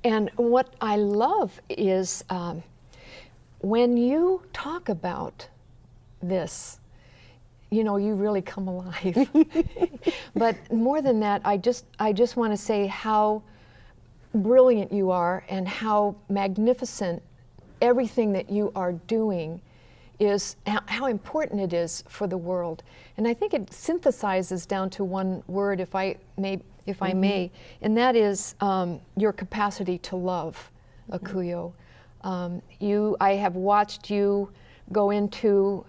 And what I love is when you talk about this, you know, you really come alive. But more than that, I just want to say how brilliant you are and how magnificent everything that you are doing is, how important it is for the world. And I think it synthesizes down to one word, if I may, and that is your capacity to love, Akuyo. I have watched you go into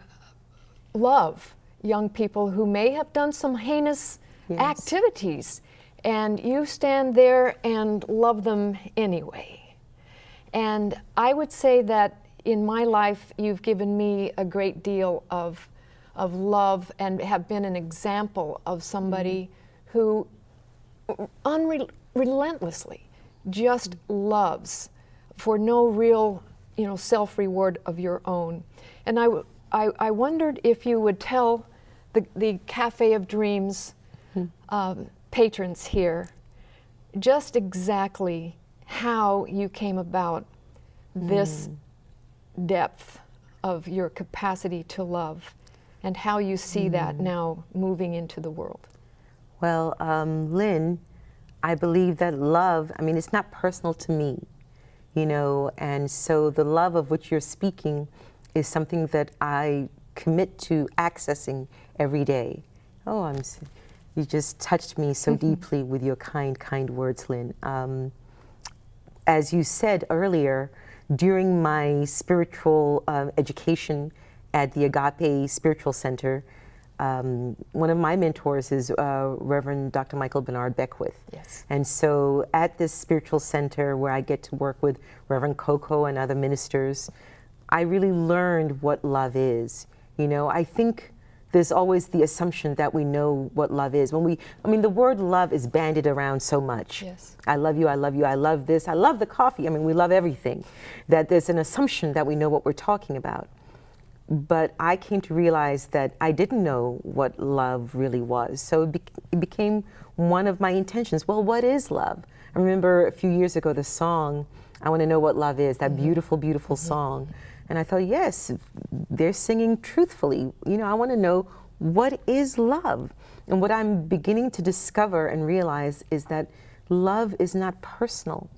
love young people who may have done some heinous activities, and you stand there and love them anyway. And I would say that in my life, you've given me a great deal of love and have been an example of somebody who relentlessly just loves for no real, self-reward of your own. And I wondered if you would tell the Cafe of Dreams patrons here just exactly how you came about this depth of your capacity to love and how you see that now moving into the world. Well, Lynn, I believe that love, it's not personal to me, and so the love of which you're speaking is something that I commit to accessing every day. Oh, you just touched me so deeply with your kind words, Lynn. As you said earlier, during my spiritual education at the Agape Spiritual Center, one of my mentors is Reverend Dr. Michael Bernard Beckwith. Yes. And so at this spiritual center where I get to work with Reverend Coco and other ministers, I really learned what love is. I think there's always the assumption that we know what love is. The word love is bandied around so much. Yes. I love you, I love you, I love this, I love the coffee. We love everything. That there's an assumption that we know what we're talking about. But I came to realize that I didn't know what love really was. So it became one of my intentions. Well, what is love? I remember a few years ago the song, I Want to Know What Love Is, that beautiful, beautiful song. And I thought, yes, they're singing truthfully. I want to know what is love. And what I'm beginning to discover and realize is that love is not personal.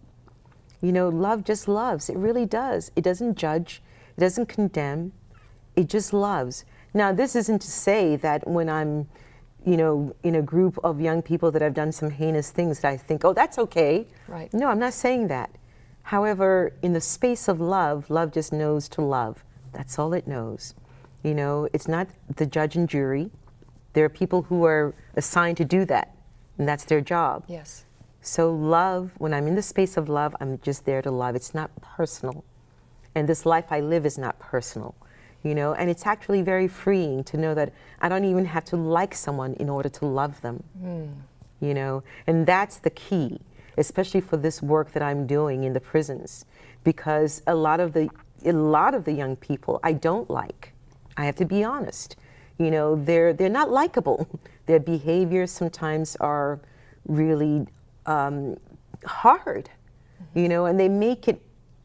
Love just loves. It really does. It doesn't judge. It doesn't condemn. It just loves. Now, this isn't to say that when I'm, in a group of young people that have done some heinous things that I think, oh, that's okay. Right. No, I'm not saying that. However, in the space of love, love just knows to love. That's all it knows. It's not the judge and jury. There are people who are assigned to do that, and that's their job. Yes. So love, when I'm in the space of love, I'm just there to love. It's not personal. And this life I live is not personal. And it's actually very freeing to know that I don't even have to like someone in order to love them. And that's the key, especially for this work that I'm doing in the prisons, because a lot of the young people I don't like. I have to be honest. They're not likable. Their behaviors sometimes are really hard, and they make it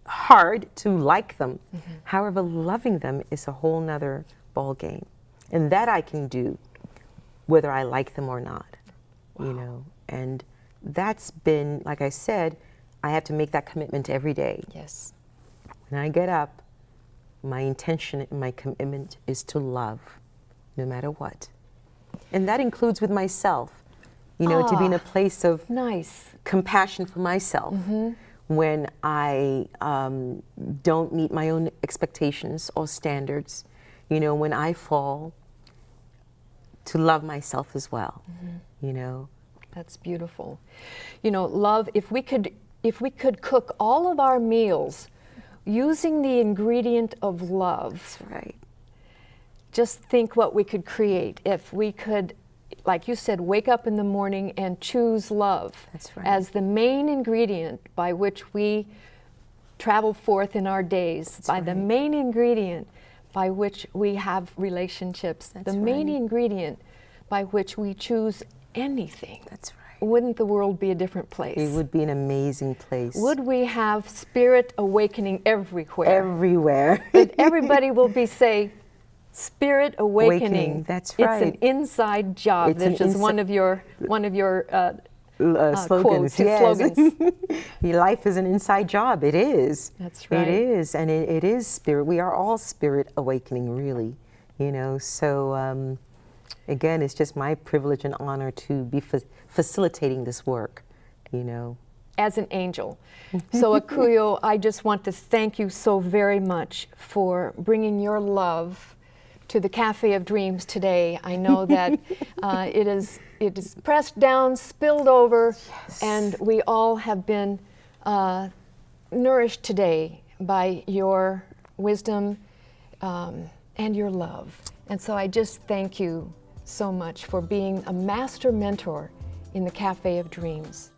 hard to like them. However, loving them is a whole nother ball game, and that I can do whether I like them or not. And that's been, like I said, I have to make that commitment every day. Yes. When I get up, my intention and my commitment is to love, no matter what. And that includes with myself, to be in a place of compassion for myself. When I don't meet my own expectations or standards, when I fall, to love myself as well, That's beautiful. Love, if we could cook all of our meals using the ingredient of love. That's right. Just think what we could create if we could, like you said, wake up in the morning and choose love. That's right. As the main ingredient by which we travel forth in our days, the main ingredient by which we have relationships, the main ingredient by which we choose anything, That's right. wouldn't the world be a different place? It would be an amazing place. Would we have spirit awakening everywhere? Everywhere. That everybody will be say, spirit awakening. That's It's an right. inside job. It's an That's just one of your slogans. quotes, Yes. slogans. Your life is an inside job. It is. That's right. It is, and it is spirit. We are all spirit awakening, really. So again, it's just my privilege and honor to be facilitating this work. As an angel. So Akuyo, I just want to thank you so very much for bringing your love to the Cafe of Dreams today. I know that it is pressed down, spilled over, and we all have been nourished today by your wisdom and your love. And so I just thank you so much for being a master mentor in the Cafe of Dreams.